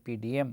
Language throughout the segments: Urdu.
PDM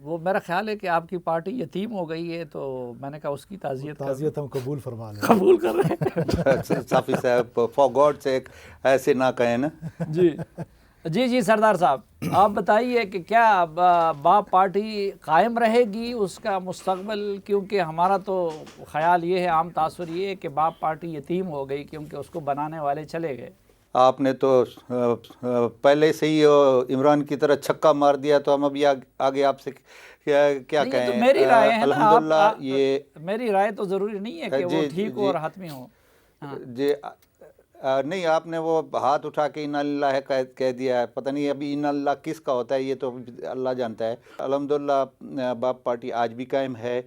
وہ میرا خیال ہے کہ آپ کی پارٹی یتیم ہو گئی ہے، تو میں نے کہا اس کی تعزیت ہم قبول فرما لیں. قبول کر رہے ہیں. صافی صاحب فار گاڈ سیک ایسے نہ کہیں نا. جی جی جی سردار صاحب، آپ بتائیے کہ کیا باپ پارٹی قائم رہے گی، اس کا مستقبل؟ کیونکہ ہمارا تو خیال یہ ہے، عام تاثر یہ ہے کہ باپ پارٹی یتیم ہو گئی کیونکہ اس کو بنانے والے چلے گئے. آپ نے تو پہلے سے ہی عمران کی طرح چھکا مار دیا، تو ہم ابھی آگے آپ سے کیا نہیں، یہ تو کہیں. میری رائے ہے نا. الحمدللہ یہ میری رائے تو ضروری نہیں ہے کہ وہ ٹھیک ہو اور حتمی ہو. جی نہیں، آپ نے وہ ہاتھ اٹھا کے انا للہ کہہ دیا ہے. پتہ نہیں ابھی انا للہ کس کا ہوتا ہے، یہ تو اللہ جانتا ہے. الحمدللہ باپ پارٹی آج بھی قائم ہے.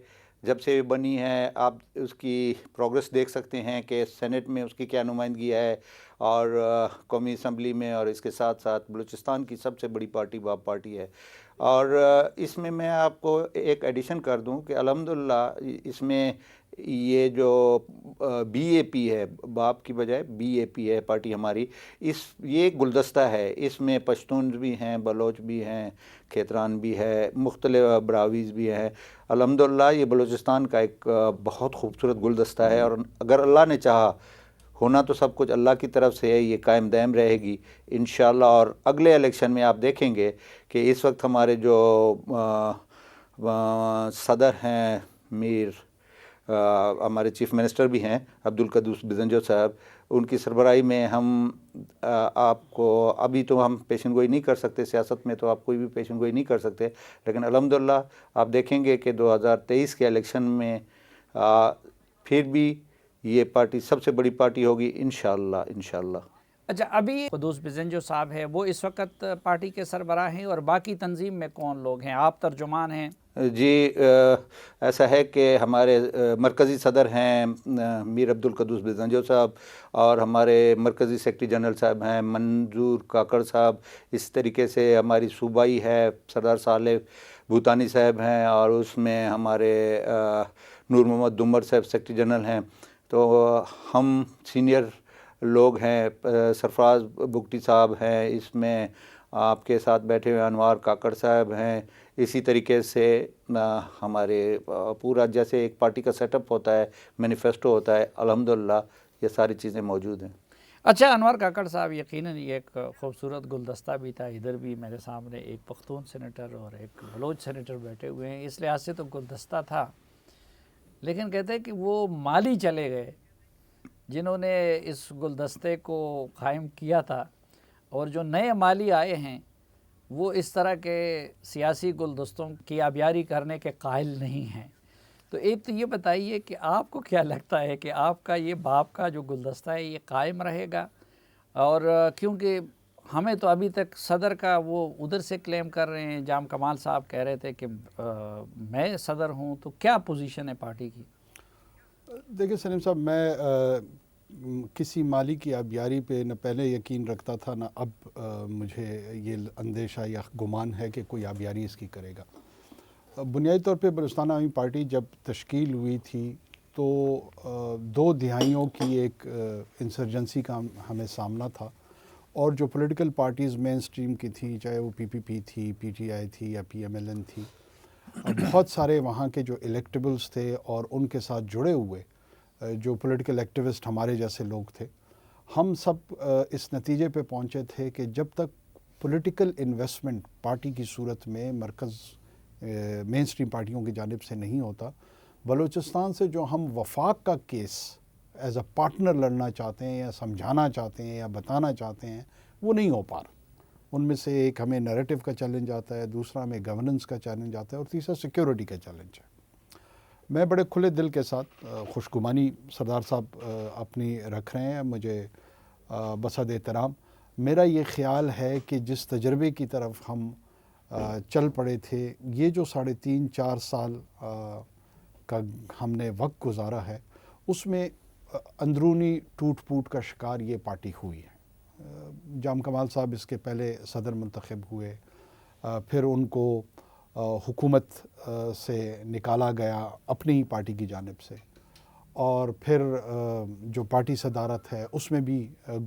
جب سے بنی ہے آپ اس کی پروگرس دیکھ سکتے ہیں کہ سینٹ میں اس کی کیا نمائندگی ہے، اور قومی اسمبلی میں، اور اس کے ساتھ ساتھ بلوچستان کی سب سے بڑی پارٹی باپ پارٹی ہے. اور اس میں آپ کو ایک ایڈیشن کر دوں کہ الحمدللہ اس میں یہ جو بی اے پی ہے، باپ کی بجائے بی اے پی ہے پارٹی ہماری، یہ گلدستہ ہے. اس میں پشتون بھی ہیں، بلوچ بھی ہیں، کھیتران بھی ہے، مختلف براویز بھی ہیں. الحمدللہ یہ بلوچستان کا ایک بہت خوبصورت گلدستہ ہے، اور اگر اللہ نے چاہا، ہونا تو سب کچھ اللہ کی طرف سے ہے، یہ قائم دائم رہے گی انشاءاللہ. اور اگلے الیکشن میں آپ دیکھیں گے کہ اس وقت ہمارے جو صدر ہیں ہمارے چیف منسٹر بھی ہیں عبدالقدوس بزنجو صاحب، ان کی سربراہی میں ہم آپ کو ابھی تو ہم پیشن گوئی نہیں کر سکتے، سیاست میں تو آپ کوئی بھی پیشن گوئی نہیں کر سکتے، لیکن الحمدللہ آپ دیکھیں گے کہ 2023 کے الیکشن میں پھر بھی یہ پارٹی سب سے بڑی پارٹی ہوگی انشاءاللہ انشاءاللہ. اچھا، ابھی قدوس بزنجو صاحب ہے، وہ اس وقت پارٹی کے سربراہ ہیں، اور باقی تنظیم میں کون لوگ ہیں؟ آپ ترجمان ہیں. جی ایسا ہے کہ ہمارے مرکزی صدر ہیں میر عبدالقدوس بزنجو صاحب، اور ہمارے مرکزی سیکرٹری جنرل صاحب ہیں منظور کاکڑ صاحب. اس طریقے سے ہماری صوبائی ہے سردار صالح بھوتانی صاحب ہیں، اور اس میں ہمارے نور محمد دمر صاحب سیکرٹری جنرل ہیں. تو ہم سینئر لوگ ہیں، سرفراز بگٹی صاحب ہیں، اس میں آپ کے ساتھ بیٹھے ہوئے انوار کاکڑ صاحب ہیں. اسی طریقے سے ہمارے پورا جیسے ایک پارٹی کا سیٹ اپ ہوتا ہے، مینیفیسٹو ہوتا ہے، الحمدللہ یہ ساری چیزیں موجود ہیں. اچھا انور کاکڑ صاحب، یقیناً یہ ایک خوبصورت گلدستہ بھی تھا. ادھر بھی میرے سامنے ایک پختون سینیٹر اور ایک بلوچ سینیٹر بیٹھے ہوئے ہیں، اس لحاظ سے تو گلدستہ تھا. لیکن کہتے ہیں کہ وہ مالی چلے گئے جنہوں نے اس گلدستے کو قائم کیا تھا، اور جو نئے مالی آئے ہیں وہ اس طرح کے سیاسی گلدستوں کی آبیاری کرنے کے قائل نہیں ہیں. تو ایک تو یہ بتائیے کہ آپ کو کیا لگتا ہے کہ آپ کا یہ باپ کا جو گلدستہ ہے یہ قائم رہے گا؟ اور کیونکہ ہمیں تو ابھی تک صدر کا وہ ادھر سے کلیم کر رہے ہیں، جام کمال صاحب کہہ رہے تھے کہ میں صدر ہوں، تو کیا پوزیشن ہے پارٹی کی؟ دیکھیں سلیم صاحب، میں کسی مالی کی آبیاری پہ نہ پہلے یقین رکھتا تھا، نہ اب مجھے یہ اندیشہ یا گمان ہے کہ کوئی آبیاری اس کی کرے گا. بنیادی طور پہ بلوچستان عوامی پارٹی جب تشکیل ہوئی تھی تو 2 دہائیوں کی ایک انسرجنسی کا ہمیں سامنا تھا، اور جو پولیٹیکل پارٹیز مین سٹریم کی تھی، چاہے وہ پی پی پی تھی، پی ٹی آئی تھی، یا پی ایم ایل این تھی، بہت سارے وہاں کے جو الیکٹیبلز تھے اور ان کے ساتھ جڑے ہوئے جو پولیٹیکل ایکٹیوسٹ ہمارے جیسے لوگ تھے، ہم سب اس نتیجے پہ پہنچے تھے کہ جب تک پولیٹیکل انویسٹمنٹ پارٹی کی صورت میں مرکز مین سٹریم پارٹیوں کی جانب سے نہیں ہوتا، بلوچستان سے جو ہم وفاق کا کیس ایز اے پارٹنر لڑنا چاہتے ہیں، یا سمجھانا چاہتے ہیں، یا بتانا چاہتے ہیں، وہ نہیں ہو پا رہا. ان میں سے ایک ہمیں نیریٹو کا چیلنج آتا ہے، دوسرا ہمیں گورننس کا چیلنج آتا ہے، اور تیسرا سیکیورٹی کا چیلنج ہے. میں بڑے کھلے دل کے ساتھ خوشگمانی سردار صاحب اپنی رکھ رہے ہیں، مجھے بصد احترام. میرا یہ خیال ہے کہ جس تجربے کی طرف ہم چل پڑے تھے، یہ جو 3.5-4 سال کا ہم نے وقت گزارا ہے، اس میں اندرونی ٹوٹ پوٹ کا شکار یہ پارٹی ہوئی ہے. جام کمال صاحب اس کے پہلے صدر منتخب ہوئے، پھر ان کو حکومت سے نکالا گیا اپنی ہی پارٹی کی جانب سے، اور پھر جو پارٹی صدارت ہے اس میں بھی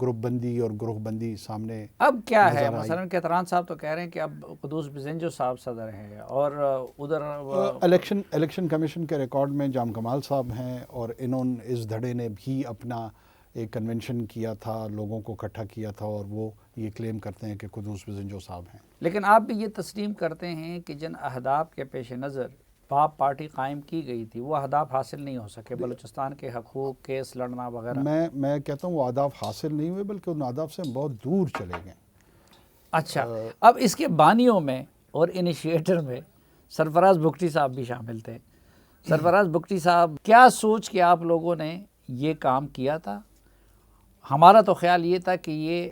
گروپ بندی اور گروہ بندی سامنے اب کیا ہے؟ نظر آئی۔ مثلا کیتران صاحب تو کہہ رہے ہیں کہ اب قدوس بزنجو صاحب صدر ہیں، اور ادھر الیکشن کمیشن کے ریکارڈ میں جام کمال صاحب ہیں، اور اس دھڑے نے بھی اپنا ایک کنونشن کیا تھا، لوگوں کو اکٹھا کیا تھا، اور وہ یہ کلیم کرتے ہیں کہ قدوس بزنجو صاحب ہیں۔ لیکن آپ بھی یہ تسلیم کرتے ہیں کہ جن اہداف کے پیش نظر باپ پارٹی قائم کی گئی تھی وہ اہداف حاصل نہیں ہو سکے، بلوچستان کے حقوق، کیس لڑنا وغیرہ؟ میں کہتا ہوں وہ اہداف حاصل نہیں ہوئے، بلکہ ان اہداف سے ہم بہت دور چلے گئے۔ اچھا، اب اس کے بانیوں میں اور انیشیٹر میں سرفراز بگٹی صاحب بھی شامل تھے۔ سرفراز بگٹی صاحب، کیا سوچ کے آپ لوگوں نے یہ کام کیا تھا؟ ہمارا تو خیال یہ تھا کہ یہ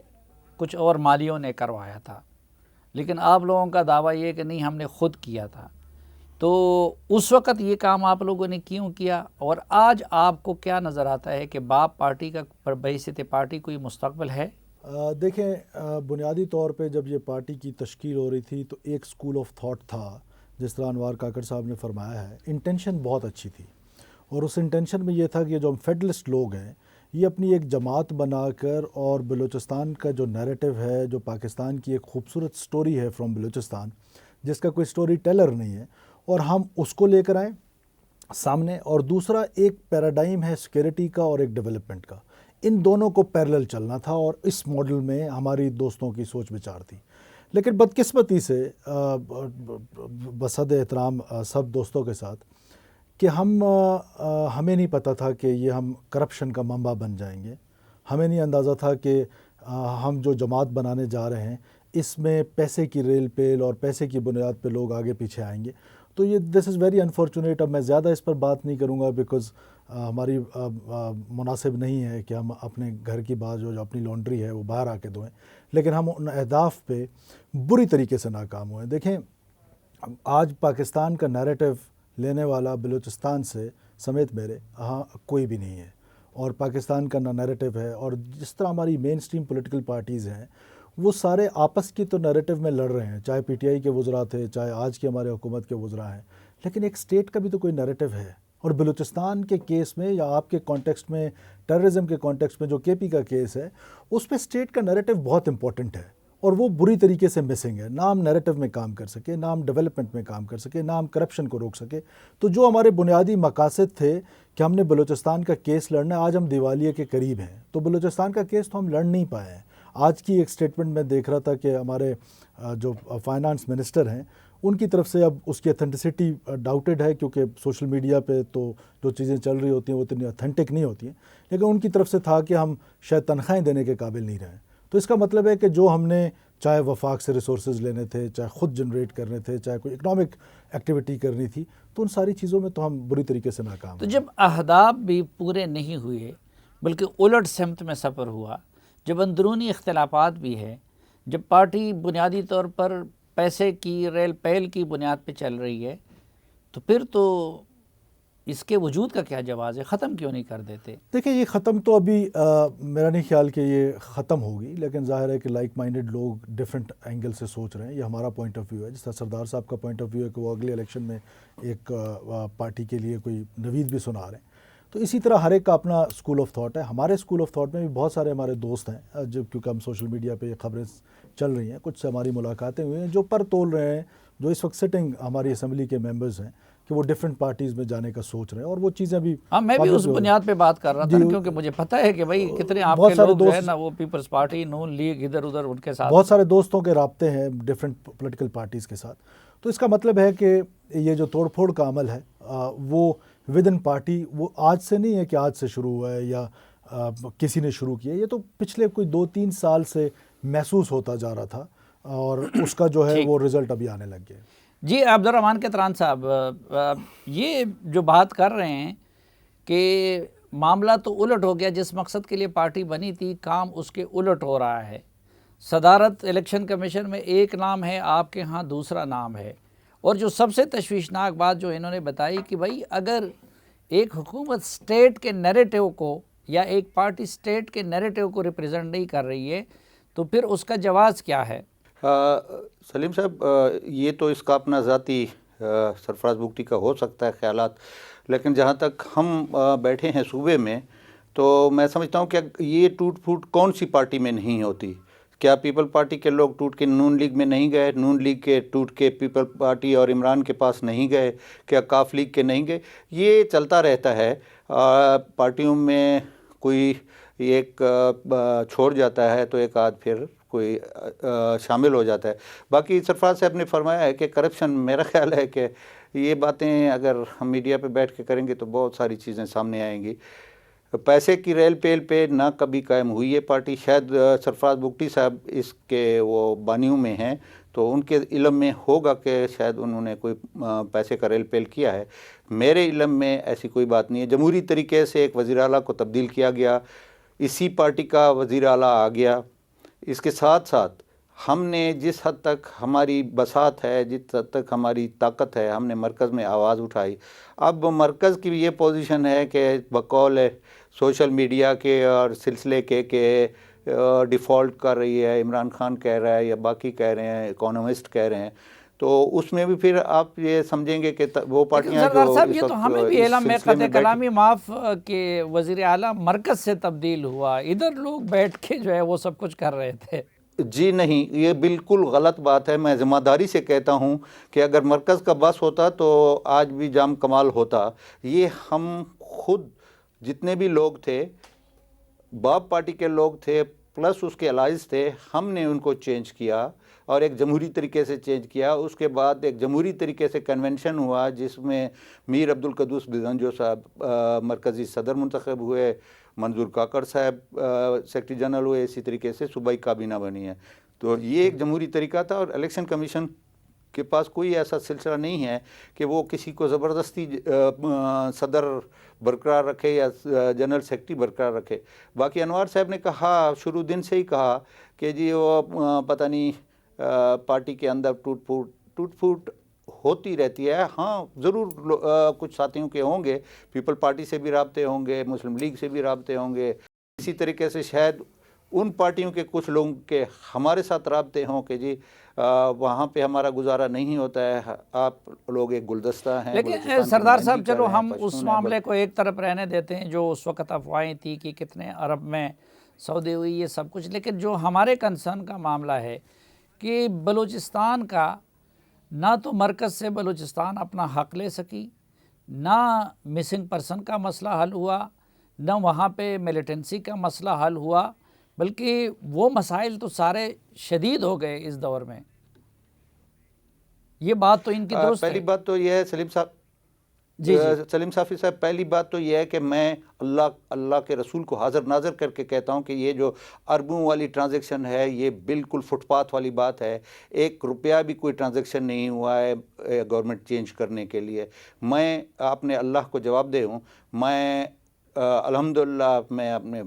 کچھ اور مالیوں نے کروایا تھا، لیکن آپ لوگوں کا دعویٰ یہ کہ نہیں، ہم نے خود کیا تھا۔ تو اس وقت یہ کام آپ لوگوں نے کیوں کیا، اور آج آپ کو کیا نظر آتا ہے کہ باپ پارٹی کا بحیثیت پارٹی کوئی مستقبل ہے؟ دیکھیں، بنیادی طور پہ جب یہ پارٹی کی تشکیل ہو رہی تھی تو ایک سکول آف تھاٹ تھا، جس طرح انوار کاکڑ صاحب نے فرمایا ہے، انٹینشن بہت اچھی تھی، اور اس انٹینشن میں یہ تھا کہ جو ہم فیڈرلسٹ لوگ ہیں یہ اپنی ایک جماعت بنا کر، اور بلوچستان کا جو نیریٹو ہے، جو پاکستان کی ایک خوبصورت سٹوری ہے فرام بلوچستان، جس کا کوئی سٹوری ٹیلر نہیں ہے، اور ہم اس کو لے کر آئیں سامنے۔ اور دوسرا ایک پیراڈائم ہے سیکیورٹی کا اور ایک ڈیولپمنٹ کا، ان دونوں کو پیرلل چلنا تھا، اور اس ماڈل میں ہماری دوستوں کی سوچ بچار تھی۔ لیکن بدقسمتی سے بصد احترام سب دوستوں کے ساتھ کہ ہمیں نہیں پتہ تھا کہ یہ ہم کرپشن کا منبع بن جائیں گے، ہمیں نہیں اندازہ تھا کہ ہم جو جماعت بنانے جا رہے ہیں اس میں پیسے کی ریل پیل اور پیسے کی بنیاد پہ لوگ آگے پیچھے آئیں گے۔ تو یہ دس از ویری انفارچونیٹ۔ اب میں زیادہ اس پر بات نہیں کروں گا، بیکاز ہماری مناسب نہیں ہے کہ ہم اپنے گھر کی بات جو اپنی لانڈری ہے وہ باہر آ کے دھوئیں، لیکن ہم ان اہداف پہ بری طریقے سے ناکام ہوئے۔ دیکھیں، آج پاکستان کا نیریٹو لینے والا بلوچستان سے سمیت میرے کوئی بھی نہیں ہے، اور پاکستان کا نیریٹو ہے، اور جس طرح ہماری مین سٹریم پولیٹیکل پارٹیز ہیں وہ سارے آپس کی تو نیریٹو میں لڑ رہے ہیں، چاہے پی ٹی آئی کے وزراء تھے، چاہے آج کی ہمارے حکومت کے وزراء ہیں، لیکن ایک سٹیٹ کا بھی تو کوئی نیریٹو ہے۔ اور بلوچستان کے کیس میں یا آپ کے کانٹیکسٹ میں، ٹیررزم کے کانٹیکسٹ میں جو کے پی کا کیس ہے، اس پہ سٹیٹ کا نیریٹو بہت امپورٹنٹ ہے، اور وہ بری طریقے سے مسنگ ہے۔ نہ ہم نیریٹو میں کام کر سکے، نہ ہم ڈیولپمنٹ میں کام کر سکے، نہ ہم کرپشن کو روک سکے۔ تو جو ہمارے بنیادی مقاصد تھے کہ ہم نے بلوچستان کا کیس لڑنا ہے، آج ہم دیوالیے کے قریب ہیں، تو بلوچستان کا کیس تو ہم لڑ نہیں پائے ہیں۔ آج کی ایک سٹیٹمنٹ میں دیکھ رہا تھا کہ ہمارے جو فائنانس منسٹر ہیں ان کی طرف سے اب اس کی اتھینٹسٹی ڈاؤٹڈ ہے، کیونکہ سوشل میڈیا پہ تو جو چیزیں چل رہی ہوتی ہیں وہ اتنی اتھینٹک نہیں ہوتی ہیں، لیکن ان کی طرف سے تھا کہ ہم شاید تنخواہیں دینے کے قابل نہیں رہے۔ تو اس کا مطلب ہے کہ جو ہم نے چاہے وفاق سے ریسورسز لینے تھے، چاہے خود جنریٹ کرنے تھے، چاہے کوئی اکنامک ایکٹیویٹی کرنی تھی، تو ان ساری چیزوں میں تو ہم بری طریقے سے ناکام تو جب اہداف بھی پورے نہیں ہوئے بلکہ الٹ سمت میں سفر ہوا، جب اندرونی اختلافات بھی ہے، جب پارٹی بنیادی طور پر پیسے کی ریل پیل کی بنیاد پہ چل رہی ہے، تو پھر تو اس کے وجود کا کیا جواز ہے؟ ختم کیوں نہیں کر دیتے؟ دیکھیں، یہ ختم تو ابھی میرا نہیں خیال کہ یہ ختم ہوگی، لیکن ظاہر ہے کہ لائک مائنڈڈ لوگ ڈیفرنٹ اینگل سے سوچ رہے ہیں۔ یہ ہمارا پوائنٹ آف ویو ہے، جس طرح سردار صاحب کا پوائنٹ آف ویو ہے کہ وہ اگلے الیکشن میں ایک پارٹی کے لیے کوئی نوید بھی سنا رہے ہیں، تو اسی طرح ہر ایک کا اپنا اسکول آف تھاٹ ہے۔ ہمارے اسکول آف تھاٹ میں بھی بہت سارے ہمارے دوست ہیں، جب کیونکہ ہم سوشل میڈیا پہ یہ خبریں چل رہی ہیں، کچھ سے ہماری ملاقاتیں ہوئی ہیں، جو پر تول رہے ہیں، جو اس وقت سٹنگ ہماری اسمبلی کے ممبرز ہیں، کہ وہ ڈیفرنٹ پارٹیز میں جانے کا سوچ رہے ہیں، اور وہ چیزیں بھی میں بھی اس بنیاد پہ بات کر رہا تھا، کیونکہ مجھے پتہ ہے کہ بھائی کتنے آپ کے لوگ ہیں نا، وہ پیپلز پارٹی، نون لیگ، ادھر ادھر ان کے ساتھ بہت سارے دوستوں کے رابطے ہیں ڈیفرنٹ پولیٹیکل پارٹیز کے ساتھ۔ تو اس کا مطلب ہے کہ یہ جو توڑ پھوڑ کا عمل ہے وہ ود ان پارٹی، وہ آج سے نہیں ہے کہ آج سے شروع ہوا ہے یا کسی نے شروع کیا، یہ تو پچھلے کوئی 2-3 سال سے محسوس ہوتا جا رہا تھا، اور اس کا جو ہے وہ رزلٹ ابھی آنے لگ گیا۔ جی عبد الرحمن کیتران صاحب، یہ جو بات کر رہے ہیں کہ معاملہ تو الٹ ہو گیا، جس مقصد کے لیے پارٹی بنی تھی کام اس کے الٹ ہو رہا ہے۔ صدارت الیکشن کمیشن میں ایک نام ہے، آپ کے ہاں دوسرا نام ہے، اور جو سب سے تشویشناک بات جو انہوں نے بتائی کہ بھائی اگر ایک حکومت سٹیٹ کے نیریٹو کو یا ایک پارٹی سٹیٹ کے نیریٹو کو ریپریزنٹ نہیں کر رہی ہے تو پھر اس کا جواز کیا ہے؟ سلیم صاحب، یہ تو اس کا اپنا ذاتی سرفراز بگٹی کا ہو سکتا ہے خیالات، لیکن جہاں تک ہم بیٹھے ہیں صوبے میں تو میں سمجھتا ہوں کہ یہ ٹوٹ پھوٹ کون سی پارٹی میں نہیں ہوتی؟ کیا پیپل پارٹی کے لوگ ٹوٹ کے نون لیگ میں نہیں گئے؟ نون لیگ کے ٹوٹ کے پیپل پارٹی اور عمران کے پاس نہیں گئے؟ کیا کاف لیگ کے نہیں گئے؟ یہ چلتا رہتا ہے، پارٹیوں میں کوئی ایک چھوڑ جاتا ہے تو ایک آدھ پھر کوئی شامل ہو جاتا ہے۔ باقی سرفراز صاحب نے فرمایا ہے کہ کرپشن، میرا خیال ہے کہ یہ باتیں اگر ہم میڈیا پہ بیٹھ کے کریں گے تو بہت ساری چیزیں سامنے آئیں گی۔ پیسے کی ریل پیل پہ نہ کبھی قائم ہوئی ہے پارٹی، شاید سرفراز بگٹی صاحب اس کے وہ بانیوں میں ہیں تو ان کے علم میں ہوگا کہ شاید انہوں نے کوئی پیسے کا ریل پیل کیا ہے۔ میرے علم میں ایسی کوئی بات نہیں ہے۔ جمہوری طریقے سے ایک وزیر اعلیٰ کو تبدیل کیا گیا، اسی پارٹی کا وزیر اعلیٰ آ گیا۔ اس کے ساتھ ساتھ ہم نے جس حد تک ہماری بساط ہے، جس حد تک ہماری طاقت ہے، ہم نے مرکز میں آواز اٹھائی۔ اب مرکز کی یہ پوزیشن ہے کہ بقول سوشل میڈیا کے اور سلسلے کے ڈیفالٹ کر رہی ہے، عمران خان کہہ رہا ہے یا باقی کہہ رہے ہیں، اکانومسٹ کہہ رہے ہیں، تو اس میں بھی پھر آپ یہ سمجھیں گے کہ وہ پارٹیاں سردار جو صاحب اس یہ تو وقت ہمیں بھی اس اعلان میں سلسلے میں قطع کلامی معاف کہ وزیر اعلیٰ مرکز سے تبدیل ہوا، ادھر لوگ بیٹھ کے جو ہے وہ سب کچھ کر رہے تھے۔ جی نہیں، یہ بالکل غلط بات ہے۔ میں ذمہ داری سے کہتا ہوں کہ اگر مرکز کا بس ہوتا تو آج بھی جام کمال ہوتا۔ یہ ہم خود جتنے بھی لوگ تھے، باب پارٹی کے لوگ تھے پلس اس کے الائز تھے، ہم نے ان کو چینج کیا اور ایک جمہوری طریقے سے چینج کیا۔ اس کے بعد ایک جمہوری طریقے سے کنونشن ہوا جس میں میر عبدالقدوس بزنجو صاحب مرکزی صدر منتخب ہوئے، منظور کاکڑ صاحب سیکرٹری جنرل ہوئے، اسی طریقے سے صوبائی کابینہ بنی ہے۔ تو یہ ایک جمہوری طریقہ تھا اور الیکشن کمیشن کے پاس کوئی ایسا سلسلہ نہیں ہے کہ وہ کسی کو زبردستی صدر برقرار رکھے یا جنرل سیکرٹری برقرار رکھے۔ باقی انوار صاحب نے کہا، شروع دن سے ہی کہا کہ جی وہ پتہ نہیں پارٹی کے اندر ٹوٹ پھوٹ ہوتی رہتی ہے۔ ہاں ضرور کچھ ساتھیوں کے ہوں گے، پیپل پارٹی سے بھی رابطے ہوں گے، مسلم لیگ سے بھی رابطے ہوں گے، اسی طریقے سے شاید ان پارٹیوں کے کچھ لوگوں کے ہمارے ساتھ رابطے ہوں کہ جی وہاں پہ ہمارا گزارا نہیں ہوتا ہے، آپ لوگ ایک گلدستہ ہیں۔ لیکن سردار صاحب چلو ہم اس معاملے کو ایک طرف رہنے دیتے ہیں، جو اس وقت افواہیں تھی کہ کتنے ارب میں سودے ہوئی، یہ سب کچھ، لیکن جو ہمارے کنسرن کا معاملہ ہے کہ بلوچستان کا نہ تو مرکز سے بلوچستان اپنا حق لے سکی، نہ مسنگ پرسن کا مسئلہ حل ہوا، نہ وہاں پہ ملیٹنسی کا مسئلہ حل ہوا، بلکہ وہ مسائل تو سارے شدید ہو گئے اس دور میں۔ یہ بات تو ان کی درست ہے۔ پہلی بات تو یہ ہے سلیم صاحب، سلیم صافی صاحب، پہلی بات تو یہ ہے کہ میں اللہ کے رسول کو حاضر ناظر کر کے کہتا ہوں کہ یہ جو اربوں والی ٹرانزیکشن ہے یہ بالکل فٹ پاتھ والی بات ہے۔ 1 روپیہ بھی کوئی ٹرانزیکشن نہیں ہوا ہے گورنمنٹ چینج کرنے کے لیے۔ میں آپ نے اللہ کو جواب دے ہوں، میں الحمدللہ میں اپنے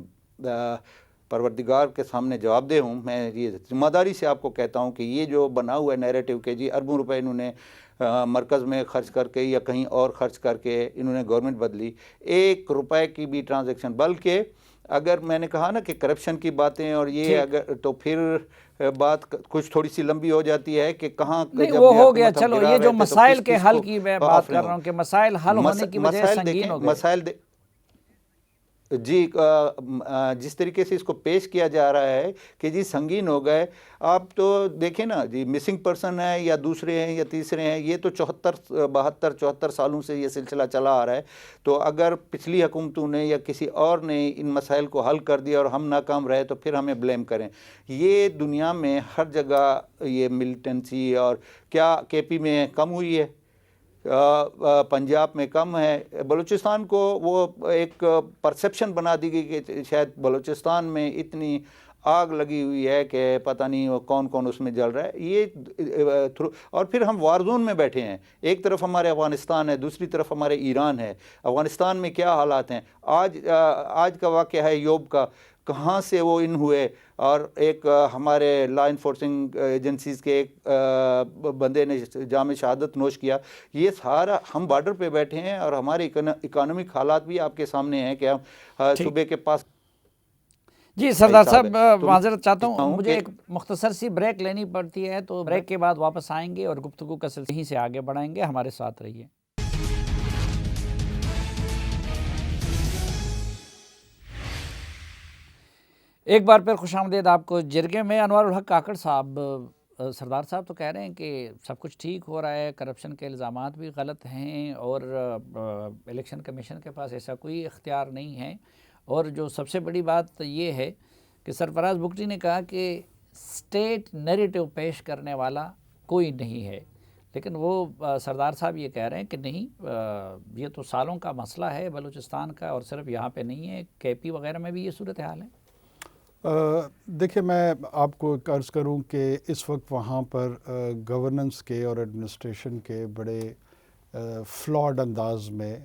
پروردگار کے سامنے جواب دے ہوں، میں یہ ذمہ داری سے آپ کو کہتا ہوں کہ یہ جو بنا ہوا ہے نیریٹو کہ جی اربوں روپے انہوں نے مرکز میں خرچ کر کے یا کہیں اور خرچ کر کے انہوں نے گورنمنٹ بدلی، 1 روپے کی بھی ٹرانزیکشن، بلکہ اگر میں نے کہا نا کہ کرپشن کی باتیں اور یہ اگر تو پھر بات کچھ تھوڑی سی لمبی ہو جاتی ہے کہ کہاں وہ ہو گیا۔ چلو یہ جو مسائل کے حل کی میں بات کر رہا ہوں کہ مسائل حل ہونے کی وجہ سنگین ہو گئے۔ جی جس طریقے سے اس کو پیش کیا جا رہا ہے کہ جی سنگین ہو گئے، آپ تو دیکھیں نا جی، مسنگ پرسن ہے یا دوسرے ہیں یا تیسرے ہیں، یہ تو 74 سالوں سے یہ سلسلہ چلا آ رہا ہے۔ تو اگر پچھلی حکومتوں نے یا کسی اور نے ان مسائل کو حل کر دیا اور ہم ناکام رہے تو پھر ہمیں بلیم کریں۔ یہ دنیا میں ہر جگہ یہ ملیٹنسی، اور کیا کے پی میں کم ہوئی ہے، پنجاب میں کم ہے، بلوچستان کو وہ ایک پرسیپشن بنا دی گئی کہ شاید بلوچستان میں اتنی آگ لگی ہوئی ہے کہ پتہ نہیں وہ کون کون اس میں جل رہا ہے۔ یہ اور پھر ہم وار زون میں بیٹھے ہیں، ایک طرف ہمارے افغانستان ہے، دوسری طرف ہمارے ایران ہے۔ افغانستان میں کیا حالات ہیں، آج کا واقعہ ہے یوب کا، کہاں سے وہ ان ہوئے، اور ایک ہمارے لا انفورسنگ ایجنسیز کے ایک بندے نے جام شہادت نوش کیا۔ یہ سارا ہم بارڈر پہ بیٹھے ہیں اور ہمارے اکانومک حالات بھی آپ کے سامنے ہیں کہ ہم صوبے کے پاس جی سردار صاحب تو معذرت چاہتا ہوں، ہوں مجھے کہ ایک مختصر سی بریک لینی پڑتی ہے، تو بریک کے بعد واپس آئیں گے اور گفتگو کا سلسلہ یہیں سے آگے بڑھائیں گے، ہمارے ساتھ رہیے۔ ایک بار پھر خوش آمدید آپ کو جرگے میں۔ انوار الحق کاکڑ صاحب، سردار صاحب تو کہہ رہے ہیں کہ سب کچھ ٹھیک ہو رہا ہے، کرپشن کے الزامات بھی غلط ہیں اور الیکشن کمیشن کے پاس ایسا کوئی اختیار نہیں ہے، اور جو سب سے بڑی بات یہ ہے کہ سرفراز بگٹی نے کہا کہ اسٹیٹ نیریٹو پیش کرنے والا کوئی نہیں ہے، لیکن وہ سردار صاحب یہ کہہ رہے ہیں کہ نہیں، یہ تو سالوں کا مسئلہ ہے بلوچستان کا، اور صرف یہاں پہ نہیں ہے، کے پی وغیرہ میں بھی یہ صورتحال ہے۔ دیکھیں، میں آپ کو ایک عرض کروں کہ اس وقت وہاں پر گورننس کے اور ایڈمنسٹریشن کے بڑے فلاڈ انداز میں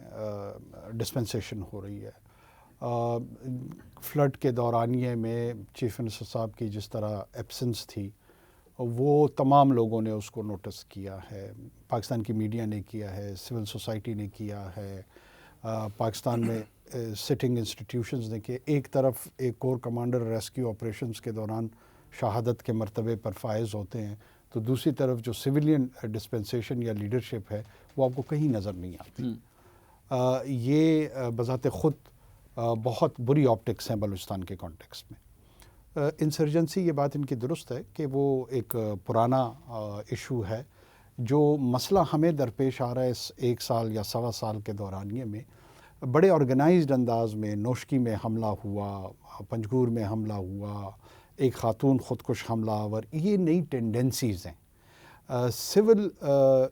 ڈسپنسیشن ہو رہی ہے۔ فلڈ کے دورانیے میں چیف منسٹر صاحب کی جس طرح ایبسنس تھی، وہ تمام لوگوں نے اس کو نوٹس کیا ہے، پاکستان کی میڈیا نے کیا ہے، سول سوسائٹی نے کیا ہے، پاکستان میں سٹنگ انسٹیٹیوشنز نے کہ ایک طرف ایک کور کمانڈر ریسکیو آپریشنز کے دوران شہادت کے مرتبے پر فائز ہوتے ہیں، تو دوسری طرف جو سویلین ڈسپنسیشن یا لیڈرشپ ہے وہ آپ کو کہیں نظر نہیں آتی۔ یہ بذات خود بہت بری آپٹکس ہیں بلوچستان کے کانٹیکسٹ میں۔ انسرجنسی، یہ بات ان کی درست ہے کہ وہ ایک پرانا ایشو ہے، جو مسئلہ ہمیں درپیش آ رہا ہے اس 1 سال یا 1.25 سال کے دورانیے میں۔ بڑے آرگنائزڈ انداز میں نوشکی میں حملہ ہوا، پنجگور میں حملہ ہوا، ایک خاتون خودکش حملہ آور، یہ نئی ٹینڈنسیز ہیں۔ سول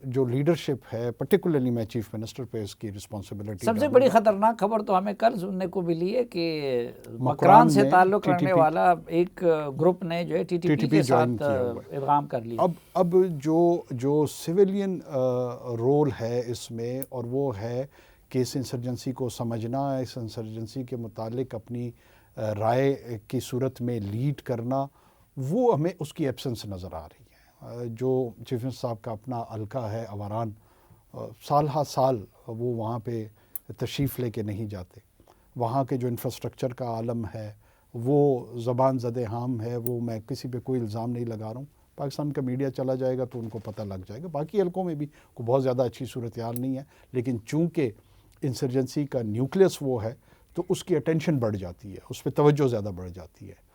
جو لیڈرشپ ہے، پرٹیکولرلی میں چیف منسٹر پہ اس کی رسپانسبلٹی، سب سے بڑی خطرناک خبر تو ہمیں کل سننے کو ملی ہے کہ مکران سے تعلق رکھنے والا ایک گروپ نے جو ہے ٹی ٹی پی کے ساتھ ادغام کر لیا۔ اب جو سویلین رول ہے اس میں، اور وہ ہے کہ اس انسرجنسی کو سمجھنا، اس انسرجنسی کے متعلق اپنی رائے کی صورت میں لیڈ کرنا، وہ ہمیں اس کی ایبسنس نظر آ رہی ہے۔ جو چیف منسٹر صاحب کا اپنا حلقہ ہے اواران، سال ہا سال وہ وہاں پہ تشریف لے کے نہیں جاتے، وہاں کے جو انفراسٹرکچر کا عالم ہے وہ زبان زد عام ہے، وہ میں کسی پہ کوئی الزام نہیں لگا رہا ہوں، پاکستان کا میڈیا چلا جائے گا تو ان کو پتہ لگ جائے گا، باقی حلقوں میں بھی کوئی بہت زیادہ اچھی صورتحال نہیں ہے، لیکن چونکہ انسرجنسی کا نیوکلیس وہ ہے تو اس کی اٹینشن بڑھ جاتی ہے، اس پہ توجہ زیادہ بڑھ جاتی ہے۔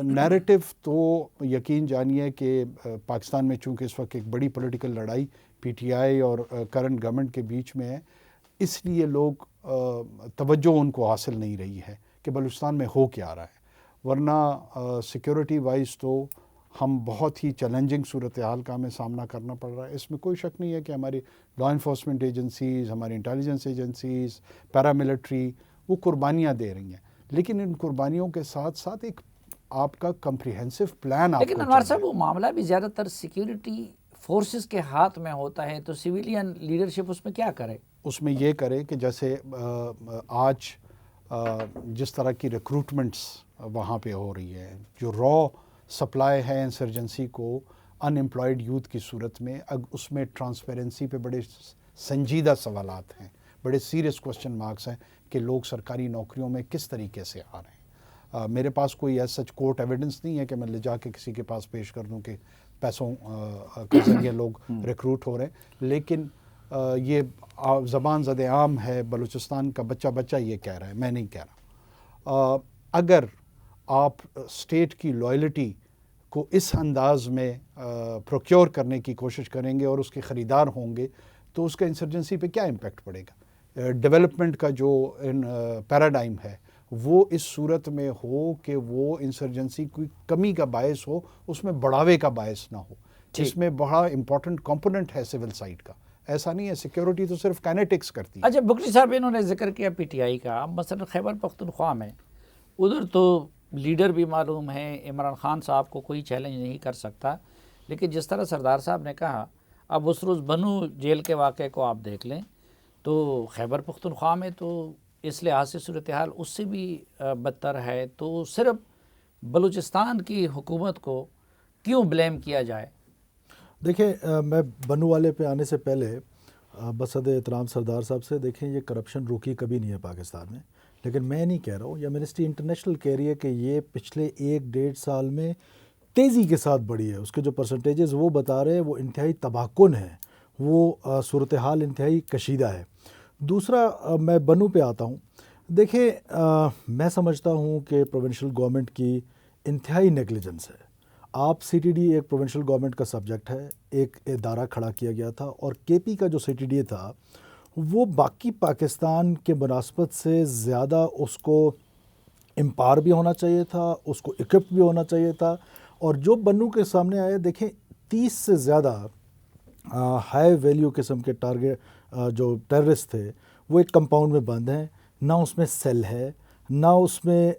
نیریٹو تو یقین جانیے کہ پاکستان میں چونکہ اس وقت ایک بڑی پولیٹیکل لڑائی پی ٹی آئی اور کرنٹ گورنمنٹ کے بیچ میں ہے، اس لیے لوگ توجہ ان کو حاصل نہیں رہی ہے کہ بلوچستان میں ہو کیا رہا ہے، ورنہ سیکیورٹی وائز تو ہم بہت ہی چیلنجنگ صورتحال کا ہمیں سامنا کرنا پڑ رہا ہے۔ اس میں کوئی شک نہیں ہے کہ ہماری لا انفورسمنٹ ایجنسیز، ہماری انٹیلیجنس ایجنسیز، پیراملٹری، وہ قربانیاں دے رہی ہیں، لیکن ان قربانیوں کے ساتھ ساتھ ایک آپ کا کمپریہنسو پلان آپ کو لیکن انوار صاحب، وہ معاملہ بھی زیادہ تر سیکیورٹی فورسز کے ہاتھ میں ہوتا ہے، تو سویلین لیڈرشپ اس میں کیا کرے؟ اس میں یہ کرے کہ جیسے آج جس طرح کی ریکروٹمنٹس وہاں پہ ہو رہی ہے، جو را سپلائی ہے انسرجنسی کو ان امپلائڈ یوتھ کی صورت میں، اس میں ٹرانسپیرنسی پہ بڑے سنجیدہ سوالات ہیں، بڑے سیریس کوسچن مارکس ہیں کہ لوگ سرکاری نوکریوں میں کس طریقے سے آ رہے ہیں۔ میرے پاس کوئی ایسا سچ کورٹ ایویڈنس نہیں ہے کہ میں لے جا کے کسی کے پاس پیش کر دوں کہ پیسوں کے ذریعے لوگ ریکروٹ ہو رہے ہیں، لیکن یہ زبان زد عام ہے، بلوچستان کا بچہ یہ کہہ رہا ہے، میں نہیں کہہ رہا۔ اگر آپ اسٹیٹ کی لائلٹی کو اس انداز میں پروکیور کرنے کی کوشش کریں گے اور اس کے خریدار ہوں گے تو اس کا انسرجنسی پہ کیا امپیکٹ پڑے گا؟ ڈیولپمنٹ کا جو پیراڈائم ہے وہ اس صورت میں ہو کہ وہ انسرجنسی کی کمی کا باعث ہو، اس میں بڑھاوے کا باعث نہ ہو، اس میں بڑا امپورٹنٹ کمپوننٹ ہے سول سائٹ کا، ایسا نہیں ہے سیکیورٹی تو صرف کائنیٹکس کرتی ہے۔ اچھا بگٹی صاحب، انہوں نے ذکر کیا پی ٹی آئی کا، اب مثلا خیبر پختونخوا میں ادھر تو لیڈر بھی معلوم ہے، عمران خان صاحب کو کوئی چیلنج نہیں کر سکتا، لیکن جس طرح سردار صاحب نے کہا، اب اس روز بنو جیل کے واقعے کو آپ دیکھ لیں تو خیبر پختونخوا میں تو اس لحاظ سے صورتحال اس سے بھی بدتر ہے، تو صرف بلوچستان کی حکومت کو کیوں بلیم کیا جائے؟ دیکھیں، میں بنو والے پہ آنے سے پہلے بصد احترام سردار صاحب سے، دیکھیں یہ کرپشن روکی کبھی نہیں ہے پاکستان میں، لیکن میں نہیں کہہ رہا ہوں، یا منسٹری انٹرنیشنل کہہ رہی ہے کہ یہ پچھلے 1-1.5 سال میں تیزی کے ساتھ بڑھی ہے. اس کے جو پرسنٹیجز وہ بتا رہے ہیں وہ انتہائی تباہ کن ہے، وہ صورتحال انتہائی کشیدہ ہے. دوسرا میں بنو پہ آتا ہوں. دیکھیں میں سمجھتا ہوں کہ پروونشل گورنمنٹ کی انتہائی نیگلیجنس ہے. آپ سی ٹی ڈی ایک پروونشل گورنمنٹ کا سبجیکٹ ہے، ایک ادارہ کھڑا کیا گیا تھا، اور کے پی کا جو سی ٹی ڈی تھا وہ باقی پاکستان کے مناسبت سے زیادہ اس کو امپاور بھی ہونا چاہیے تھا، اس کو اکوپڈ بھی ہونا چاہیے تھا. اور جو بنو کے سامنے آئے، دیکھیں 30 سے زیادہ ہائی ویلیو قسم کے ٹارگیٹ جو ٹیررسٹ تھے وہ ایک کمپاؤنڈ میں بند ہیں. نہ اس میں سیل ہے، نہ اس میں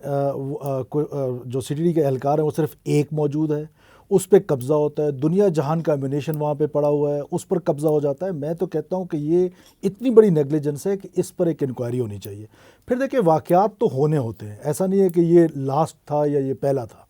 جو سی ٹی ڈی کے اہلکار ہیں وہ صرف ایک موجود ہے، اس پہ قبضہ ہوتا ہے. دنیا جہان کا ایمونیشن وہاں پہ پڑا ہوا ہے، اس پر قبضہ ہو جاتا ہے. میں تو کہتا ہوں کہ یہ اتنی بڑی نیگلیجنس ہے کہ اس پر ایک انکوائری ہونی چاہیے. پھر دیکھیں واقعات تو ہوتے ہیں، ایسا نہیں ہے کہ یہ لاسٹ تھا یا یہ پہلا تھا.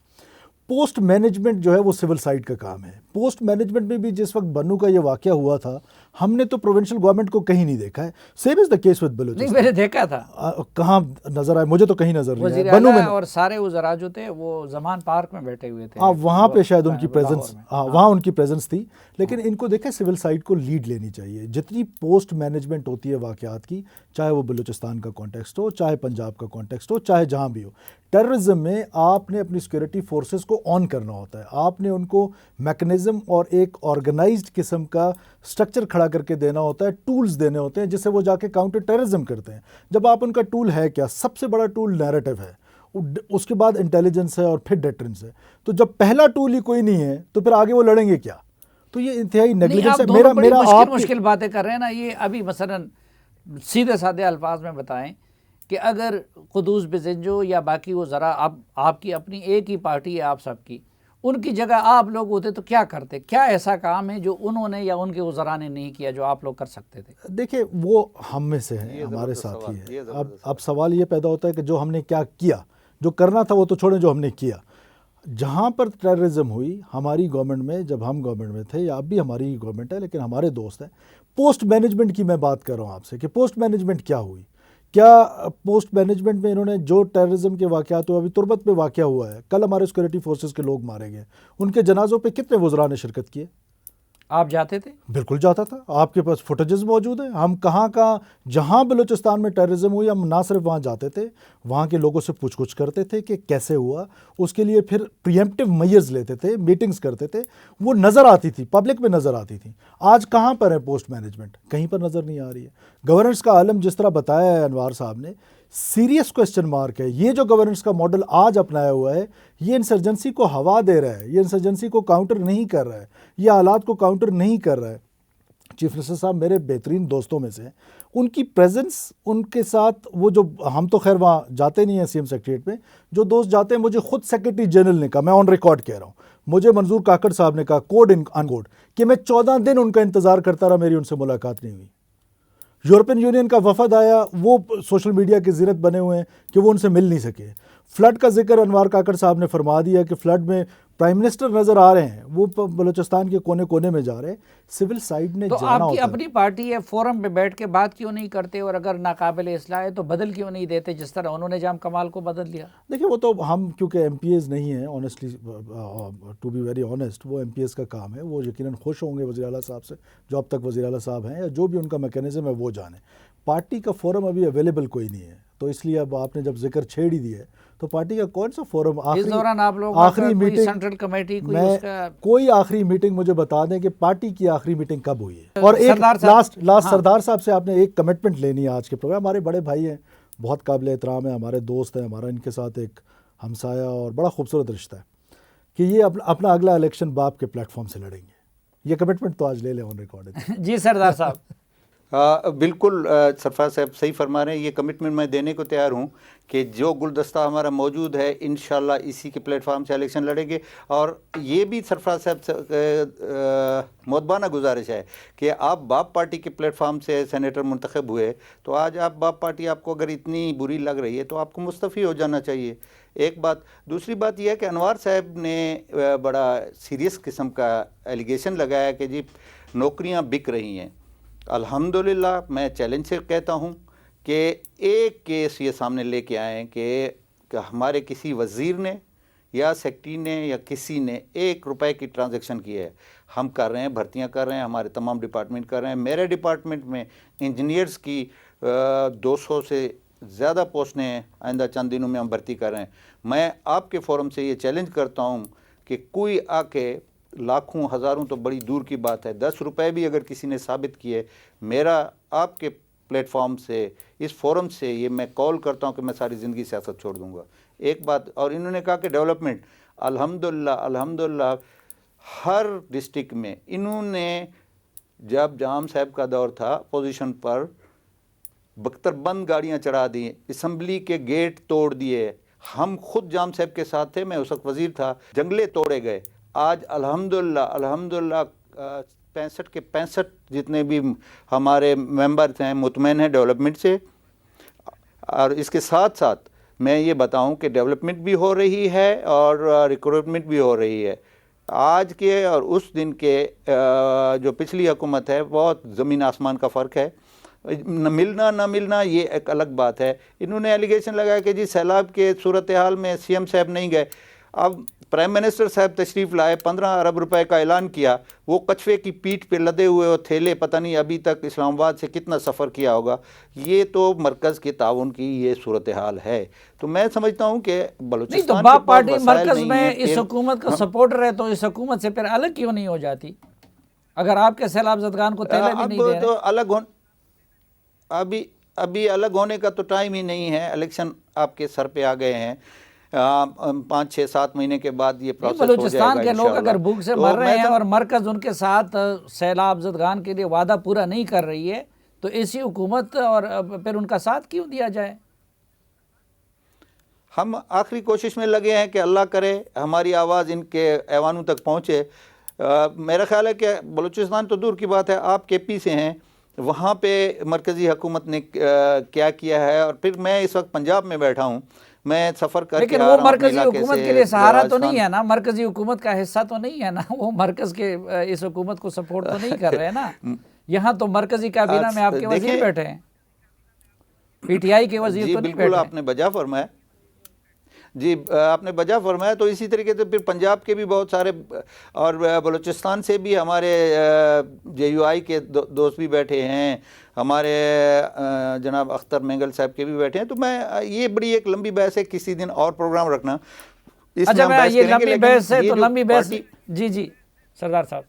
پوسٹ مینجمنٹ جو ہے وہ سول سائٹ کا کام ہے. پوسٹ مینجمنٹ میں بھی جس وقت بنو کا یہ واقعہ ہوا تھا ہم نے تو پروونشل گورنمنٹ کو کہیں نہیں دیکھا ہے. Same is the case with Balochistan. نہیں، میں نے دیکھا تھا. کہاں نظر آئے؟ مجھے تو کہیں نظر نہیں وزیر آیا. بنو میں اعلیٰ اور سارے وزراء جو تھے وہ زمان پارک میں بیٹھے ہوئے تھے. وہاں پہ شاید ان کی لاہور پریزنس، میں. وہاں ان کی پریزنس تھی. لیکن ان کو دیکھیں سول سائٹ کو لیڈ لینی چاہیے. جتنی پوسٹ مینجمنٹ ہوتی ہے واقعات کی، چاہے وہ بلوچستان کا کانٹیکسٹ ہو، چاہے پنجاب کا کانٹیکسٹ ہو، چاہے جہاں بھی ہو، ٹیررزم میں آپ نے اپنی سیکورٹی فورسز کو آن کرنا ہوتا ہے. آپ نے ان کو میکنزم اور ایک آرگنائزڈ قسم کا سٹرکچر کھڑا کر کے دینا ہوتا ہے، ٹولز دینے ہوتے ہیں جس سے وہ جا کے کاؤنٹر ٹیررزم کرتے ہیں. جب آپ ان کا ٹول ہے کیا؟ سب سے بڑا ٹول نیریٹو ہے، اس کے بعد انٹیلیجنس ہے، اور پھر ڈیٹرنس ہے. تو جب پہلا ٹول ہی کوئی نہیں ہے تو پھر آگے وہ لڑیں گے کیا؟ تو یہ انتہائی نیگلیجنس ہے. میرا آپ مشکل باتیں کر رہے ہیں نا. یہ ابھی مثلا سیدھے سادے الفاظ میں بتائیں کہ اگر قدوس بزنجو یا باقی وزراء، اب آپ کی اپنی ایک ہی پارٹی ہے آپ سب کی، ان کی جگہ آپ لوگ ہوتے تو کیا کرتے؟ کیا ایسا کام ہے جو انہوں نے یا ان کے وزراء نے نہیں کیا جو آپ لوگ کر سکتے تھے؟ دیکھیں وہ ہم میں سے ہیں، ہمارے ساتھ ہی ہیں. اب سوال یہ پیدا ہوتا ہے کہ جو ہم نے کیا کیا. جو کرنا تھا وہ تو چھوڑیں، جو ہم نے کیا. جہاں پر ٹیررزم ہوئی ہماری گورنمنٹ میں، جب ہم گورنمنٹ میں تھے، یا اب بھی ہماری گورنمنٹ ہے لیکن ہمارے دوست ہیں، پوسٹ مینجمنٹ کی میں بات کر رہا ہوں آپ سے کہ پوسٹ مینجمنٹ کیا ہوئی. کیا پوسٹ مینجمنٹ میں انہوں نے جو ٹیررزم کے واقعات ہوئے، ابھی تربت میں واقعہ ہوا ہے، کل ہمارے سیکورٹی فورسز کے لوگ مارے گئے، ان کے جنازوں پہ کتنے وزراء نے شرکت کی ہے؟ آپ جاتے تھے؟ بالکل جاتا تھا. آپ کے پاس فوٹیجز موجود ہیں. ہم کہاں جہاں بلوچستان میں ٹیررزم ہوئی ہم نہ صرف وہاں جاتے تھے، وہاں کے لوگوں سے پوچھ گچھ کرتے تھے کہ کیسے ہوا. اس کے لیے پھر پریمپٹیو میئرز لیتے تھے، میٹنگز کرتے تھے. وہ نظر آتی تھی، پبلک میں نظر آتی تھی. آج کہاں پر ہے پوسٹ مینجمنٹ؟ کہیں پر نظر نہیں آ رہی ہے. گورننس کا عالم جس طرح بتایا ہے انوار صاحب نے، سیریس کوسچن مارک ہے. یہ جو گورننس کا ماڈل آج اپنایا ہوا ہے یہ انسرجنسی کو ہوا دے رہا ہے، یہ انسرجنسی کو کاؤنٹر نہیں کر رہا ہے، یہ حالات کو کاؤنٹر نہیں کر رہا ہے. چیف منسٹر صاحب میرے بہترین دوستوں میں سے ہیں. ان کی پریزنس، ان کے ساتھ وہ جو ہم تو خیر وہاں جاتے نہیں ہیں سی ایم سیکریٹریٹ میں، جو دوست جاتے ہیں، مجھے خود سیکریٹری جنرل نے کہا، میں آن ریکارڈ کہہ رہا ہوں، مجھے منظور کاکڑ صاحب نے کہا کوڈ ان کوڈ کہ میں 14 دن ان کا انتظار کرتا رہا، میری ان سے ملاقات نہیں ہوئی. یورپین یونین کا وفد آیا، وہ سوشل میڈیا کے زیرت بنے ہوئے ہیں کہ وہ ان سے مل نہیں سکے. فلڈ کا ذکر انوار کاکڑ صاحب نے فرما دیا کہ فلڈ میں پرائم منسٹر نظر آ رہے ہیں، وہ بلوچستان کے کونے کونے میں جا رہے ہیں. سول سائڈ نے تو جانا آپ کی ہوتا ہے. اپنی پارٹی ہے، فورم پہ بیٹھ کے بات کیوں نہیں کرتے؟ اور اگر ناقابل اصلاح ہے تو بدل کیوں نہیں دیتے جس طرح انہوں نے جام کمال کو بدل دیا؟ دیکھیں وہ تو ہم کیونکہ ایم پی ایز نہیں ہیں، honestly to be very honest, وہ ایم پی ایز کا کام ہے. وہ یقیناً خوش ہوں گے وزیر اعلیٰ صاحب سے، جو اب تک وزیر اعلیٰ صاحب ہیں، یا جو بھی ان کا میکینزم ہے وہ جانیں. پارٹی کا فورم ابھی اویلیبل کوئی نہیں ہے، تو اس لیے اب آپ نے جب ذکر چھیڑ ہی دیا ہے تو پارٹی کا کون سا فورم؟ اس دوران آپ لوگ آخری میٹنگ، سینٹرل کمیٹی کوئی آخری میٹنگ مجھے بتا دیں کہ پارٹی کی آخری میٹنگ کب ہوئی ہے. اور ایک لاسٹ سردار صاحب سے آپ نے ایک کمٹمنٹ لینی ہے آج کے پروگرام. ہمارے بڑے بھائی ہیں، بہت قابل احترام ہے، ہمارے دوست ہیں، ہمارا ان کے ساتھ ایک ہمسایہ اور بڑا خوبصورت رشتہ ہے کہ یہ اپنا اگلا الیکشن باپ کے پلیٹ فارم سے لڑیں گے. یہ کمٹمنٹ تو آج لے لیں آن ریکارڈ. جی سردار صاحب. بالکل سرفراز صاحب صحیح فرما رہے ہیں. یہ کمٹمنٹ میں دینے کو تیار ہوں کہ جو گلدستہ ہمارا موجود ہے انشاءاللہ اسی کے پلیٹ فارم سے الیکشن لڑیں گے. اور یہ بھی سرفراز صاحب مؤدبانہ گزارش ہے کہ آپ باپ پارٹی کے پلیٹ فارم سے سینیٹر منتخب ہوئے، تو آج آپ باپ پارٹی آپ کو اگر اتنی بری لگ رہی ہے تو آپ کو مستعفی ہو جانا چاہیے. ایک بات. دوسری بات یہ ہے کہ انوار صاحب نے بڑا سیریس قسم کا ایلیگیشن لگایا کہ جی نوکریاں بک رہی ہیں. الحمدللہ میں چیلنج سے کہتا ہوں کہ ایک کیس یہ سامنے لے کے آئیں کہ ہمارے کسی وزیر نے یا سیکٹری نے یا کسی نے 1 روپے کی ٹرانزیکشن کی ہے. ہم کر رہے ہیں، بھرتیاں کر رہے ہیں، ہمارے تمام ڈپارٹمنٹ کر رہے ہیں. میرے ڈپارٹمنٹ میں انجینئرز کی 200 سے زیادہ پوسٹیں ہیں، آئندہ چند دنوں میں ہم بھرتی کر رہے ہیں. میں آپ کے فورم سے یہ چیلنج کرتا ہوں کہ کوئی آ کے لاکھوں ہزاروں تو بڑی دور کی بات ہے، 10 روپے بھی اگر کسی نے ثابت کیے، میرا آپ کے پلیٹ فارم سے، اس فورم سے یہ میں کال کرتا ہوں کہ میں ساری زندگی سیاست چھوڑ دوں گا. ایک بات اور انہوں نے کہا کہ ڈیولپمنٹ، الحمدللہ ہر ڈسٹرکٹ میں انہوں نے، جب جام صاحب کا دور تھا پوزیشن پر، بختر بند گاڑیاں چڑھا دی، اسمبلی کے گیٹ توڑ دیے. ہم خود جام صاحب کے ساتھ تھے، میں اس وقت وزیر تھا، جنگلے توڑے گئے. آج الحمدللہ 65 کے 65 جتنے بھی ہمارے ممبرز ہیں مطمئن ہیں ڈیولپمنٹ سے. اور اس کے ساتھ ساتھ میں یہ بتاؤں کہ ڈیولپمنٹ بھی ہو رہی ہے اور ریکروٹمنٹ بھی ہو رہی ہے. آج کے اور اس دن کے جو پچھلی حکومت ہے، بہت زمین آسمان کا فرق ہے. ملنا نہ ملنا یہ ایک الگ بات ہے. انہوں نے ایلیگیشن لگایا کہ جی سیلاب کے صورتحال میں سی ایم صاحب نہیں گئے. اب پرائم منسٹر صاحب تشریف لائے، 15 ارب روپے کا اعلان کیا، وہ کچھوے کی پیٹھ پہ لدے ہوئے وہ تھیلے، پتہ نہیں ابھی تک اسلام آباد سے کتنا سفر کیا ہوگا. یہ تو مرکز کے تعاون کی یہ صورتحال ہے. تو میں سمجھتا ہوں کہ نہیں تو بلوچستان باپ کے پاس پارٹی وسائل مرکز نہیں میں ہیں اس کہ حکومت کا سپورٹر ہے، تو اس حکومت سے پھر الگ کیوں نہیں ہو جاتی اگر آپ کے سیلاب زدگان کو تھیلے بھی نہیں دے رہے؟ تو الگ ابھی الگ ہونے کا تو ٹائم ہی نہیں ہے. الیکشن آپ کے سر پہ آ گئے ہیں، 5-6-7 مہینے کے بعد یہ پروسیس ہو جائے گا بلوچستان کے لوگ انشاءاللہ. اگر بھوک سے مر رہے ہیں اور مرکز ان کے ساتھ سیلاب زدگان کے لیے وعدہ پورا نہیں کر رہی ہے، تو ایسی حکومت اور پھر ان کا ساتھ کیوں دیا جائے؟ ہم آخری کوشش میں لگے ہیں کہ اللہ کرے ہماری آواز ان کے ایوانوں تک پہنچے. میرا خیال ہے کہ بلوچستان تو دور کی بات ہے، آپ کے پی سے ہیں، وہاں پہ مرکزی حکومت نے کیا کیا ہے. اور پھر میں اس وقت پنجاب میں بیٹھا ہوں، میں سفر کر کے لیکن آ وہ رہا ہوں اپنے مرکزی علاقے حکومت سے کے لیے سہارا تو راجستھان. نہیں ہے نا، مرکزی حکومت کا حصہ تو نہیں ہے نا، وہ مرکز کے اس حکومت کو سپورٹ تو نہیں کر رہے نا. یہاں تو مرکزی کابینہ میں آپ کے وزیر دیکھیں، بیٹھے ہیں، پی ٹی آئی کے وزیر جی تو نہیں بالکل بیٹھے. آپ نے بجا فرمایا، جی آپ نے بجا فرمایا. تو اسی طریقے سے پھر پنجاب کے بھی بہت سارے اور بلوچستان سے بھی ہمارے جے یو آئی کے دوست بھی بیٹھے ہیں، ہمارے جناب اختر مینگل صاحب کے بھی بیٹھے ہیں. تو میں یہ بڑی ایک لمبی بحث ہے، کسی دن اور پروگرام رکھنا، اس میں اچھا ہم میں بحث یہ کریں گے. لمبی بحث ہے لیکن تو یہ جو لمبی بحث، پارٹی جی سردار صاحب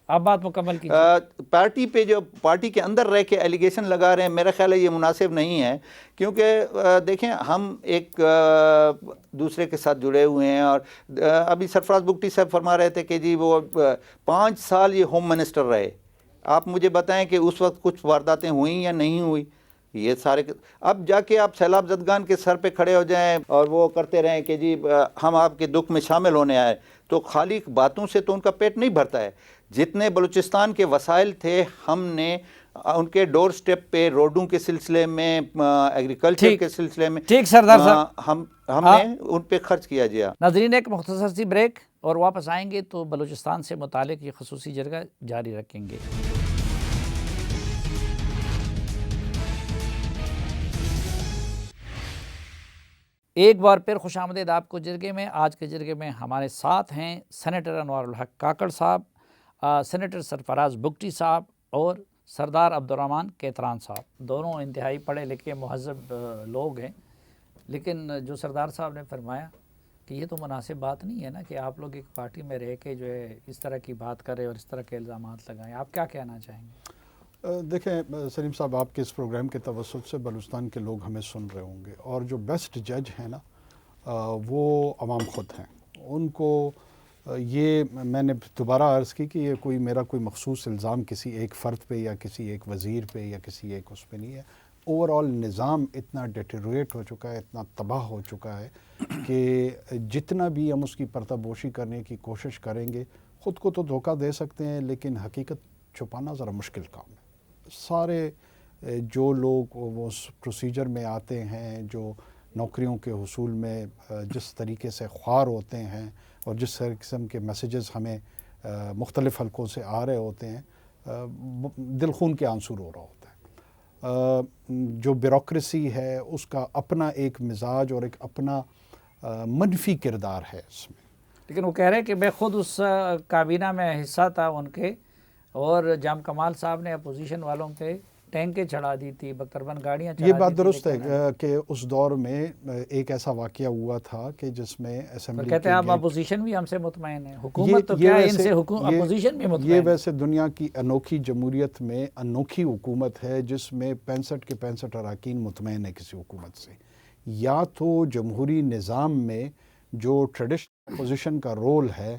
آپ بات مکمل کیجیے. پارٹی پہ جو پارٹی کے اندر رہ کے ایلیگیشن لگا رہے ہیں، میرا خیال ہے یہ مناسب نہیں ہے. کیونکہ دیکھیں ہم ایک دوسرے کے ساتھ جڑے ہوئے ہیں. اور ابھی سرفراز بگٹی صاحب فرما رہے تھے کہ جی وہ 5 سال یہ ہوم منسٹر رہے. آپ مجھے بتائیں کہ اس وقت کچھ وارداتیں ہوئیں یا نہیں ہوئی؟ یہ سارے اب جا کے آپ سیلاب زدگان کے سر پہ کھڑے ہو جائیں اور وہ کرتے رہیں کہ جی ہم آپ کے دکھ میں شامل ہونے آئے، تو خالی باتوں سے تو ان کا پیٹ نہیں بھرتا ہے. جتنے بلوچستان کے وسائل تھے ہم نے ان کے ڈور سٹیپ پہ روڈوں کے سلسلے میں، ایگریکلچر کے سلسلے میں، ٹھیک سردار صاحب، ہم نے ان پہ خرچ کیا جیا. ناظرین ایک مختصر سی بریک اور واپس آئیں گے تو بلوچستان سے متعلق یہ خصوصی جرگہ جاری رکھیں گے. ایک بار پھر خوش آمدید آپ کو جرگے میں. آج کے جرگے میں ہمارے ساتھ ہیں سینیٹر انوار الحق کاکڑ صاحب، سینیٹر سرفراز بگٹی صاحب اور سردار عبدالرحمن کیتران صاحب. دونوں انتہائی پڑھے لکھے مہذب لوگ ہیں. لیکن جو سردار صاحب نے فرمایا کہ یہ تو مناسب بات نہیں ہے نا کہ آپ لوگ ایک پارٹی میں رہ کے جو ہے اس طرح کی بات کریں اور اس طرح کے الزامات لگائیں. آپ کیا کہنا چاہیں گے؟ دیکھیں سلیم صاحب، آپ کے اس پروگرام کے توسط سے بلوچستان کے لوگ ہمیں سن رہے ہوں گے، اور جو بیسٹ جج ہیں نا وہ عوام خود ہیں. ان کو یہ میں نے دوبارہ عرض کی کہ یہ میرا کوئی مخصوص الزام کسی ایک فرد پہ یا کسی ایک وزیر پہ یا کسی ایک اس پہ نہیں ہے. اوور آل نظام اتنا ڈیٹیریٹ ہو چکا ہے، اتنا تباہ ہو چکا ہے کہ جتنا بھی ہم اس کی پردہ پوشی کرنے کی کوشش کریں گے، خود کو تو دھوکہ دے سکتے ہیں لیکن حقیقت چھپانا ذرا مشکل کام ہے. سارے جو لوگ وہ پروسیجر میں آتے ہیں، جو نوکریوں کے حصول میں جس طریقے سے خوار ہوتے ہیں اور جس قسم کے میسیجز ہمیں مختلف حلقوں سے آ رہے ہوتے ہیں، دل خون کے آنسو رو رہا ہوتا ہے. جو بیوروکریسی ہے اس کا اپنا ایک مزاج اور ایک اپنا منفی کردار ہے اس میں. لیکن وہ کہہ رہے ہیں کہ میں خود اس کابینہ میں حصہ تھا ان کے، اور جام کمال صاحب نے اپوزیشن والوں پہ ٹینکیں چڑھا دی تھی، بکتربند گاڑیاں چڑھا دی یہ تھی. بات درست ہے کہ اس دور میں ایک ایسا واقعہ ہوا تھا کہ جس میں اسمبلی کہتے ہیں آپ اپوزیشن بھی ہم سے مطمئن ہے، حکومت تو کیا ہے ان سے، اپوزیشن بھی مطمئن ہے. یہ ویسے دنیا کی انوکھی جمہوریت میں انوکھی حکومت ہے جس میں 65 کے 65 اراکین مطمئن ہے کسی حکومت سے. یا تو جمہوری نظام میں جو ٹریڈیشنل اپوزیشن کا رول ہے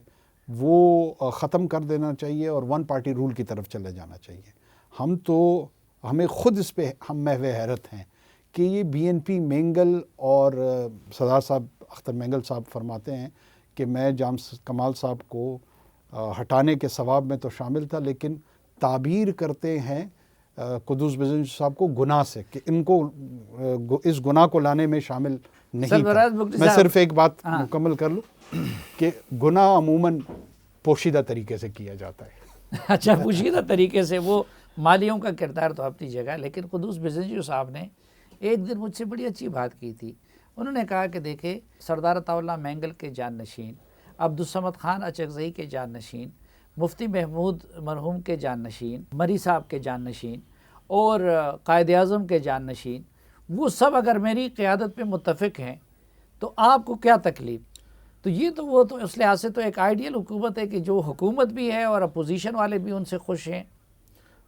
وہ ختم کر دینا چاہیے اور ون پارٹی رول کی طرف چلے جانا چاہیے. ہمیں خود اس پہ ہم محو حیرت ہیں کہ یہ بی این پی مینگل اور سردار صاحب اختر مینگل صاحب فرماتے ہیں کہ میں جام کمال صاحب کو ہٹانے کے ثواب میں تو شامل تھا، لیکن تعبیر کرتے ہیں قدوس بزنس صاحب کو گناہ سے، کہ ان کو اس گناہ کو لانے میں شامل نہیں تھا. میں صرف ایک بات مکمل کر لوں کہ گناہ عموماً پوشیدہ طریقے سے کیا جاتا ہے. اچھا، پوشیدہ طریقے سے، وہ مالیوں کا کردار تو اپنی جگہ. لیکن قدوس بزنجو صاحب نے ایک دن مجھ سے بڑی اچھی بات کی تھی. انہوں نے کہا کہ دیکھیں، سردار عطا اللہ مینگل کے جانشین، عبدالصمد خان اچکزئی کے جانشین، مفتی محمود مرحوم کے جانشین، مری صاحب کے جانشین اور قائد اعظم کے جانشین، وہ سب اگر میری قیادت پہ متفق ہیں تو آپ کو کیا تکلیف؟ تو یہ تو وہ تو اس لحاظ سے تو ایک آئیڈیل حکومت ہے کہ جو حکومت بھی ہے اور اپوزیشن والے بھی ان سے خوش ہیں.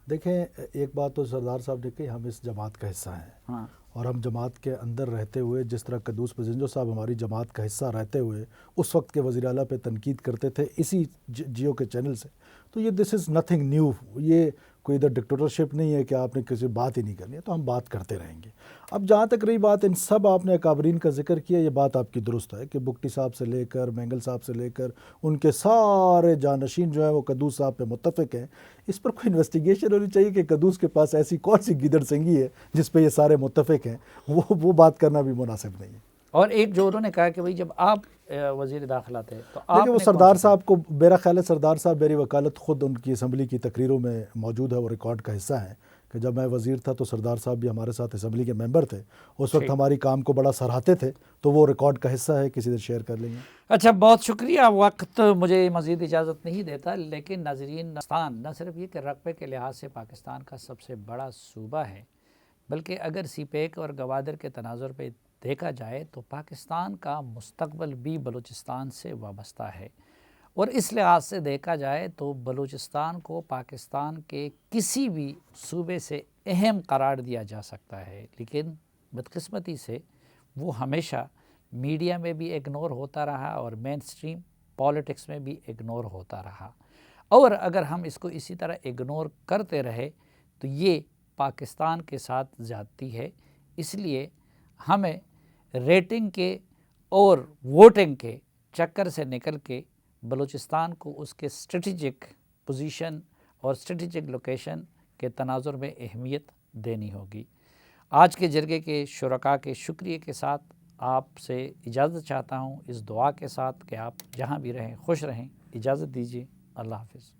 دیکھیں، ایک بات تو سردار صاحب نے کہی، ہم اس جماعت کا حصہ ہیں. ہاں، اور ہم جماعت کے اندر رہتے ہوئے، جس طرح قدوس بزنجو صاحب ہماری جماعت کا حصہ رہتے ہوئے اس وقت کے وزیر اعلیٰ پہ تنقید کرتے تھے اسی جیو کے چینل سے، تو یہ دس از نتھنگ نیو. یہ کوئی ادھر ڈکٹیٹرشپ نہیں ہے کہ آپ نے کسی بات ہی نہیں کرنی ہے، تو ہم بات کرتے رہیں گے. اب جہاں تک رہی بات ان سب آپ نے اکابرین کا ذکر کیا، یہ بات آپ کی درست ہے کہ بگٹی صاحب سے لے کر مینگل صاحب سے لے کر ان کے سارے جانشین جو ہیں وہ قدوس صاحب پہ متفق ہیں. اس پر کوئی انویسٹیگیشن ہونی چاہیے کہ قدوس کے پاس ایسی کون سی گیدڑ سنگھی ہے جس پہ یہ سارے متفق ہیں. وہ بات کرنا بھی مناسب نہیں ہے. اور ایک جو انہوں نے کہا کہ بھئی جب آپ وزیر داخلہ تھے تو آپ لیکن وہ سردار صاحب کو، میرا خیال ہے سردار صاحب میری وکالت خود ان کی اسمبلی کی تقریروں میں موجود ہے، وہ ریکارڈ کا حصہ ہے کہ جب میں وزیر تھا تو سردار صاحب بھی ہمارے ساتھ اسمبلی کے ممبر تھے، اس وقت ہماری کام کو بڑا سراہتے تھے، تو وہ ریکارڈ کا حصہ ہے، کسی دن شیئر کر لیں گے. اچھا، بہت شکریہ. وقت مجھے مزید اجازت نہیں دیتا، لیکن ناظرین، پاکستان نہ صرف یہ کہ رقبے کے لحاظ سے پاکستان کا سب سے بڑا صوبہ ہے، بلکہ اگر سی پیک اور گوادر کے تناظر پہ دیکھا جائے تو پاکستان کا مستقبل بھی بلوچستان سے وابستہ ہے. اور اس لحاظ سے دیکھا جائے تو بلوچستان کو پاکستان کے کسی بھی صوبے سے اہم قرار دیا جا سکتا ہے، لیکن بدقسمتی سے وہ ہمیشہ میڈیا میں بھی اگنور ہوتا رہا اور مین سٹریم پالیٹکس میں بھی اگنور ہوتا رہا. اور اگر ہم اس کو اسی طرح اگنور کرتے رہے تو یہ پاکستان کے ساتھ زیادتی ہے. اس لیے ہمیں ریٹنگ کے اور ووٹنگ کے چکر سے نکل کے بلوچستان کو اس کے اسٹریٹجک پوزیشن اور اسٹریٹجک لوکیشن کے تناظر میں اہمیت دینی ہوگی. آج کے جرگے کے شرکاء کے شکریہ کے ساتھ آپ سے اجازت چاہتا ہوں، اس دعا کے ساتھ کہ آپ جہاں بھی رہیں خوش رہیں. اجازت دیجیے. اللہ حافظ.